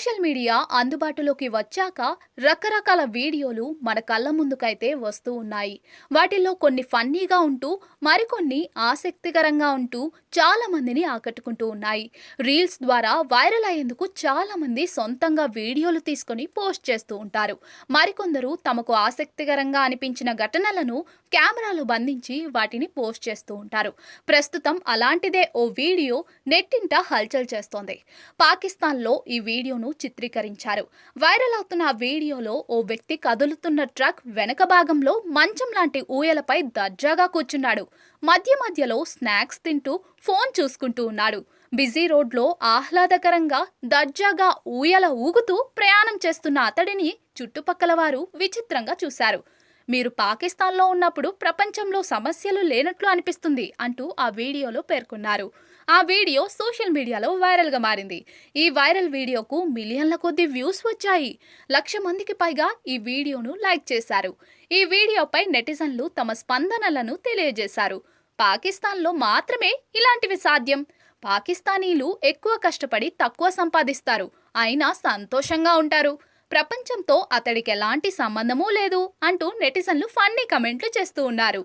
Social media అందుబాటులోకి వచ్చాక రకరకాల వీడియోలు మన కళ్ళ ముందుకైతే వస్తూ ఉన్నాయి. వాటిల్లో కొన్ని ఫన్నీగా ఉంటూ, మరికొన్ని ఆసక్తికరంగా ఉంటూ చాలా మందిని ఆకట్టుకుంటూ ఉన్నాయి. రీల్స్ ద్వారా వైరల్ అయ్యేందుకు చాలా మంది సొంతంగా వీడియోలు తీసుకొని పోస్ట్ చేస్తూ ఉంటారు. మరికొందరు తమకు ఆసక్తికరంగా అనిపించిన ఘటనలను కెమెరాలో బంధించి వాటిని పోస్ట్ చేస్తూ ఉంటారు. ప్రస్తుతం అలాంటిదే ఓ వీడియో నెట్టింట హల్చల్ చేస్తోంది. పాకిస్తాన్లో ఈ వీడియోను చిత్రీకరించారు. వైరల్ అవుతున్న ఆ వీడియోలో ఓ వ్యక్తి కదులుతున్న ట్రక్ వెనక భాగంలో మంచం లాంటి ఊయలపై దర్జాగా కూర్చున్నాడు. మధ్య మధ్యలో స్నాక్స్ తింటూ ఫోన్ చూసుకుంటూ ఉన్నాడు. బిజీ రోడ్లో ఆహ్లాదకరంగా దర్జాగా ఊయల ఊగుతూ ప్రయాణం చేస్తున్న అతడిని చుట్టుపక్కల వారు విచిత్రంగా చూశారు. మీరు పాకిస్తాన్లో ఉన్నప్పుడు ప్రపంచంలో సమస్యలు లేనట్లు అనిపిస్తుంది అంటూ ఆ వీడియోలో పేర్కొన్నారు. ఆ వీడియో సోషల్ మీడియాలో వైరల్గా మారింది. ఈ వైరల్ వీడియోకు మిలియన్ల కొద్ది వ్యూస్ వచ్చాయి. 1,00,000 మందికి పైగా ఈ వీడియోను లైక్ చేశారు. ఈ వీడియోపై నెటిజన్లు తమ స్పందనలను తెలియజేశారు. పాకిస్తాన్లో మాత్రమే ఇలాంటివి సాధ్యం. పాకిస్తానీలు ఎక్కువ కష్టపడి తక్కువ సంపాదిస్తారు, అయినా సంతోషంగా ఉంటారు. ప్రపంచంతో అతడికి ఎలాంటి సంబంధమూ లేదు అంటూ నెటిజన్లు ఫన్నీ కమెంట్లు చేస్తూ ఉన్నారు.